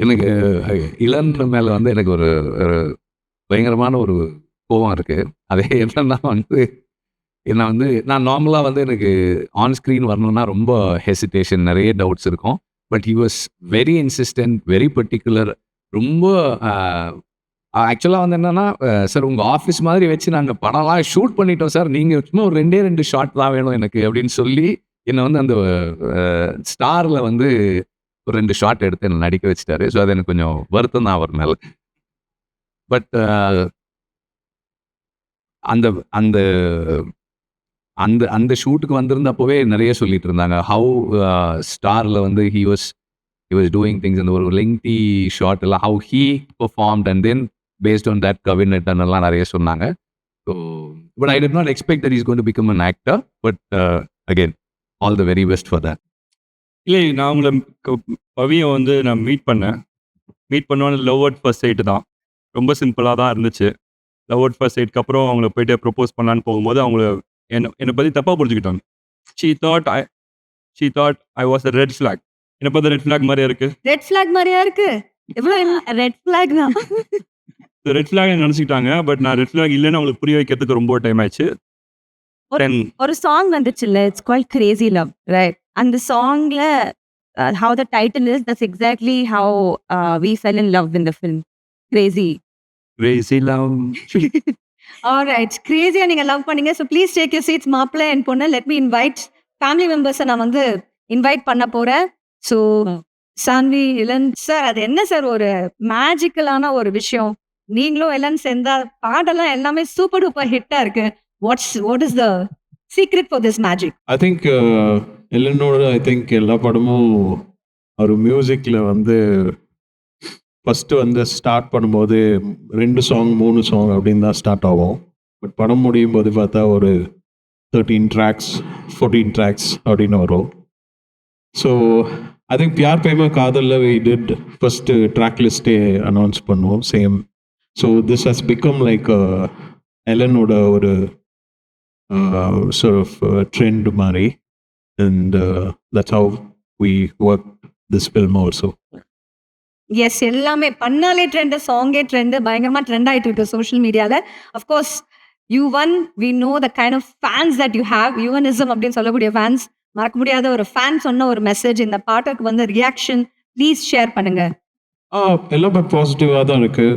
எனக்கு இளன் மேல வந்து எனக்கு ஒரு ஒரு பயங்கரமான ஒரு கோவம் இருக்கு. அது என்னன்னா வந்து நான் வந்து நான் நார்மலா வந்து எனக்கு ஆன் ஸ்க்ரீன் வரணும்னா ரொம்ப ஹெசிடேஷன், நெறைய டவுட்ஸ் இருக்கும். But he was very insistent, very particular. ரொம்ப ஆக்சுவலா வந்து என்னன்னா, சார் உங்க ஆஃபீஸ் மாதிரி வச்சு நாங்க படம்லாம் ஷூட் பண்ணிட்டோம் சார். நீங்க சும்மா ஒரு 2 ஷாட் தான் வேணும் எனக்கு அப்படின்னு சொல்லி, என்ன வந்து அந்த ஸ்டார்ல வந்து ஒரு 2 ஷாட் எடுத்து என்ன நடிக்க வச்சுட்டாரு. ஸோ அது எனக்கு கொஞ்சம் வருத்தம் தான் அவர் மேல. பட் அந்த அந்த அந்த அந்த ஷூட்டுக்கு வந்திருந்தப்பவே நெறைய சொல்லிட்டு இருந்தாங்க. ஹவ் ஸ்டார்ல வந்து ஹி வாஸ் டூயிங் திங்ஸ் அந்த ஒரு லெங்தி ஷாட் எல்லாம் have he performed and then based on that Kavin எல்லாம் நெறைய சொன்னாங்க. So but I did not expect that is going to become an actor. But again all the very best for that. இல்லை, நான் உங்களை பவியை வந்து நான் meet பண்ணோன்னு லவ் அட் ஃபர்ஸ்ட் சைட் தான். ரொம்ப சிம்பிளாக தான் இருந்துச்சு. லவ் அட் ஃபர்ஸ்ட் சைட்க்கு அப்புறம் அவங்கள போயிட்டு ப்ரொப்போஸ் பண்ணலான்னு போகும்போது அவங்கள என்னை பற்றி தப்பாக புரிஞ்சுக்கிட்டாங்க. She thought I was a red flag. என்னை பார்த்து ரெட் ஃபிளாக் மாதிரியா இருக்கு. ரெட் ஃபிளாக் மாதிரியா இருக்கு. எவ்வளோ ரெட் ஃபிளாக் தான். ரெட் ஃபிளாக் நினச்சிக்கிட்டாங்க. பட் நான் ரெட் ஃபிளாக் இல்லைன்னு அவங்களுக்கு புரிய வைக்கிறதுக்கு ரொம்ப டைம் ஆயிடுச்சு. ஒரு சாங் வந்துச்சுல்ல, it's called crazy love, right? அந்த சாங்ல how the title is, that's exactly how we fell in love in the film. Crazy love. alright, crazy நீங்க லவ் பண்ணீங்க. so please take your seats. மாப்பிள்ளை and பொண்ணு, let me invite family members நான் வந்து invite பண்ண போறேன். so Saanvi, Ilan sir, அது என்ன சார் ஒரு மேஜிக்கலான ஒரு விஷயம். நீங்களும் இளன் சேர்ந்தா பாடெல்லாம் எல்லாமே சூப்பர் டூப்பர் ஹிட்டா இருக்கு. what is the secret for this magic? I think எல்லனோட எல்லா படமும் ஒரு மியூசிக்கில் வந்து ஃபஸ்ட்டு வந்து ஸ்டார்ட் பண்ணும்போது 2 சாங் 3 சாங் அப்படின்னு தான் ஸ்டார்ட் ஆகும். பட் படம் முடியும் போது பார்த்தா ஒரு 13 ட்ராக்ஸ் 14 ட்ராக்ஸ் அப்படின்னு வரும். So I think Pyaar Prema காதலில் வி டிட் ஃபஸ்ட்டு ட்ராக் லிஸ்ட்டே அனௌன்ஸ் பண்ணுவோம் same. So this has become like எலனோட ஒரு sort of trend மாதிரி. And that's how we worked this film also. Yes, எல்லாமே பண்ணாலே ட்ரெண்ட், சாங்கே ட்ரெண்ட், பயங்கரமா ட்ரெண்ட் ஆயிட்டு இருக்கு சோஷியல் மீடியால. Of course Yuvan, we know the kind of fans that you have. யுவனிசம் அப்படின்னு சொல்லக்கூடிய ஃபேன்ஸ், மறக்க முடியாத ஒரு ஃபேன் சொன்ன ஒரு மெசேஜ், இந்த பாட்டுக்கு வந்து ரியாக்ஷன் ப்ளீஸ் ஷேர் பண்ணுங்க. எல்லாமே பாசிட்டிவாக தான் இருக்கு.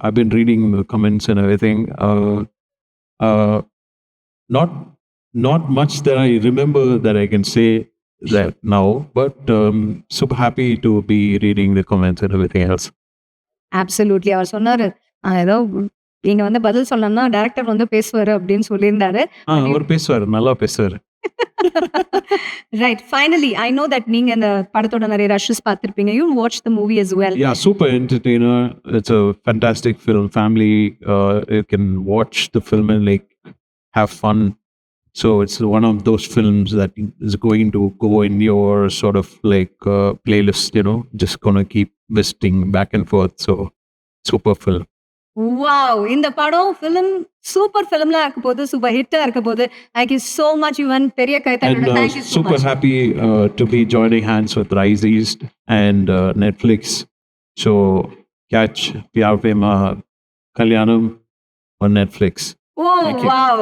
I been reading comments and everything. Not much that I remember that I can say that now, but super happy to be reading the comments and everything else. Absolutely. அவர் சொன்னாரு, ஏதோ நீங்க வந்து பதில் சொல்லணும்னா டைரக்டர் வந்து பேசுவாரு அப்படின்னு சொல்லியிருந்தாரு. அவர் பேசுவார், நல்லா பேசுவார். Right. Finally, I know that நீங்க இந்த படத்தோட நிறைய ரஷஸ் பார்த்திருப்பீங்க. You watched the movie as well. Yeah, super entertainer. It's a fantastic film. Family, you can watch the film and like have fun. So it's one of those films that is going to go in your sort of like playlist, just gonna keep visiting back and forth. So super film. Wow, இந்த படம் film super ஃபிலிம்ல இருக்க போது, super ஹிட்டா இருக்க போது. Thank you so much, Yuvan. பெரிய கைத்தட்டல். Thank you so much. Super happy to be joining hands with Rise East and Netflix. So catch Pyar Prema Kalyanam on Netflix. Oh, wow.